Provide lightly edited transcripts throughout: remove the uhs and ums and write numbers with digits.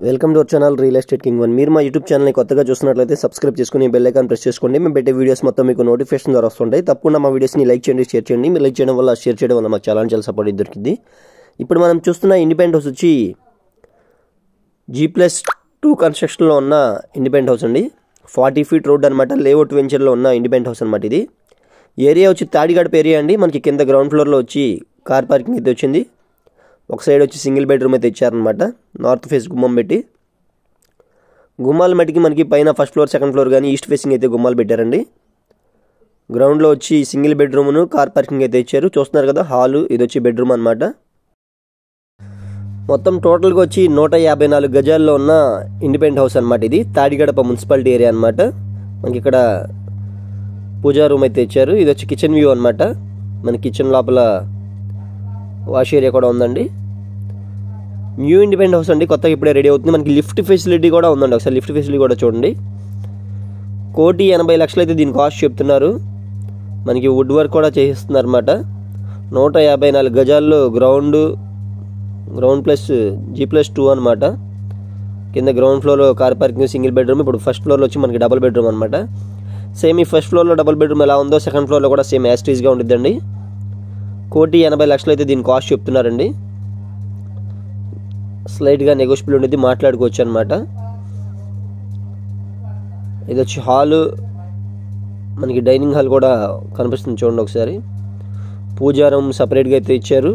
Welcome to our channel real estate king one. మీరు మా YouTube ఛానల్ని కొత్తగా చూస్తున్నట్లయితే సబ్స్క్రైబ్ చేసుకుని బెల్ ఐకాన్ ప్రెస్ చేసుకోండి. మేము పెట్టే వీడియోస్ మొత్తం మీకు నోటిఫికేషన్ ద్వారా వస్తుంటాయి. తప్పకుండా మా వీడియోస్ని లైక్ చేయండి, షేర్ చేయండి. మీరు లైక్ చేయడం వల్ల, షేర్ చేయడం వల్ల మాకు చాలా సపోర్ట్ దొరికింది. ఇప్పుడు మనం చూస్తున్న ఇండిపెండెంట్ హౌస్ వచ్చి G+2 కన్స్ట్రక్షన్లో ఉన్న ఇండిపెండెంట్ హౌస్ అండి. 40 ఫీట్ రోడ్ అనమాట. లేఅవుట్ వెంచర్లో ఉన్న ఇండిపెండెంట్ హౌస్ అనమాట. ఇది ఏరియా వచ్చి తాడిగడప ఏరియా అండి. మనకి కింద గ్రౌండ్ ఫ్లోర్లో వచ్చి కార్ పార్కింగ్ అయితే వచ్చింది. ఒక సైడ్ వచ్చి సింగిల్ బెడ్రూమ్ అయితే ఇచ్చారనమాట. నార్త్ ఫేస్ గుమ్మం పెట్టి, గుమ్మాల మట్టికి మనకి పైన ఫస్ట్ ఫ్లోర్, సెకండ్ ఫ్లోర్ కానీ ఈస్ట్ ఫేసింగ్ అయితే గుమ్మాలు పెట్టారండి. గ్రౌండ్లో వచ్చి సింగిల్ బెడ్రూమ్ను కార్ పార్కింగ్ అయితే ఇచ్చారు. చూస్తున్నారు కదా హాలు, ఇది వచ్చి బెడ్రూమ్ అనమాట. మొత్తం టోటల్గా వచ్చి 154 గజాల్లో ఉన్న ఇండిపెండెంట్ హౌస్ అనమాట. ఇది తాడిగడప మున్సిపాలిటీ ఏరియా అనమాట. మనకి ఇక్కడ పూజా రూమ్ అయితే ఇచ్చారు. ఇది వచ్చి కిచెన్ వ్యూ అనమాట. మన కిచెన్ లోపల వాష్ ఏరియా కూడా ఉందండి. న్యూ ఇండిపెండెంట్ హౌస్ అండి, కొత్తగా ఇప్పుడే రెడీ అవుతుంది. మనకి లిఫ్ట్ ఫెసిలిటీ కూడా ఉందండి. ఒకసారి లిఫ్ట్ ఫెసిలిటీ కూడా చూడండి. 1,80,00,000 అయితే దీని కాస్ట్ చెప్తున్నారు. మనకి వుడ్ వర్క్ కూడా చేయిస్తున్నారు అనమాట. 154 గజాల్లో గ్రౌండ్ ప్లస్ G+2 అనమాట. కింద గ్రౌండ్ ఫ్లోర్లో కార్ పార్కింగ్, సింగిల్ బెడ్రూమ్. ఇప్పుడు ఫస్ట్ ఫ్లోర్లో వచ్చి మనకి డబుల్ బెడ్రూమ్ అనమాట. సేమ్ ఈ ఫస్ట్ ఫ్లోర్లో డబుల్ బెడ్రూమ్ ఎలా ఉందో సెకండ్ ఫ్లోర్లో కూడా సేమ్ యాస్టీస్గా ఉంటుందండి. 1,80,00,000 అయితే దీని కాస్ట్ చెప్తున్నారండి. స్లైట్గా నెగోషియబుల్ ఉండేది, మాట్లాడుకోవచ్చు అనమాట. ఇది వచ్చి హాలు, మనకి డైనింగ్ హాల్ కూడా కనిపిస్తుంది చూడండి ఒకసారి. పూజా రూమ్ సపరేట్గా అయితే ఇచ్చారు.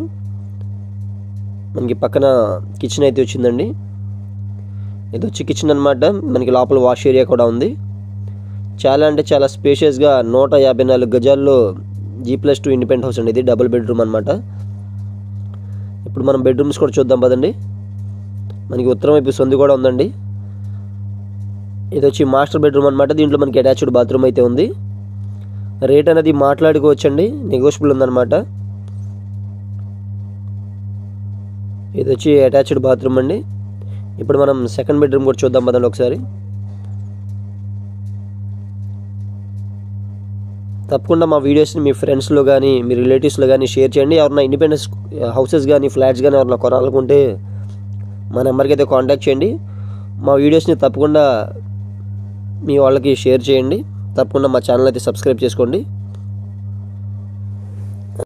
మనకి పక్కన కిచెన్ అయితే వచ్చిందండి. ఇది వచ్చి కిచెన్ అనమాట. మనకి లోపల వాష్ ఏరియా కూడా ఉంది. చాలా అంటే చాలా స్పేషియస్గా 154 గజాల్లో G+2 ఇండిపెండెంట్ హౌస్ అండి. ఇది డబుల్ బెడ్రూమ్ అనమాట. ఇప్పుడు మనం బెడ్రూమ్స్ కూడా చూద్దాం పదండి. మనకి ఉత్తరం వైపు సందు కూడా ఉందండి. ఇది వచ్చి మాస్టర్ బెడ్రూమ్ అనమాట. దీంట్లో మనకి అటాచ్డ్ బాత్రూమ్ అయితే ఉంది. రేట్ అనేది మాట్లాడుకోవచ్చండి, నెగోషియబుల్ ఉందన్నమాట. ఇది వచ్చి అటాచ్డ్ బాత్రూమ్ అండి. ఇప్పుడు మనం సెకండ్ బెడ్రూమ్ కూడా చూద్దాం పదండి ఒకసారి. తప్పకుండా మా వీడియోస్ని మీ ఫ్రెండ్స్లో కానీ, మీ రిలేటివ్స్లో కానీ షేర్ చేయండి. ఎవరైనా ఇండిపెండెన్స్ హౌసెస్ కానీ, ఫ్లాట్స్ కానీ ఎవరైనా కొనాలనుకుంటే మా నెంబర్కి అయితే కాంటాక్ట్ చేయండి. మా వీడియోస్ని తప్పకుండా మీ వాళ్ళకి షేర్ చేయండి. తప్పకుండా మా ఛానల్ అయితే సబ్స్క్రైబ్ చేసుకోండి.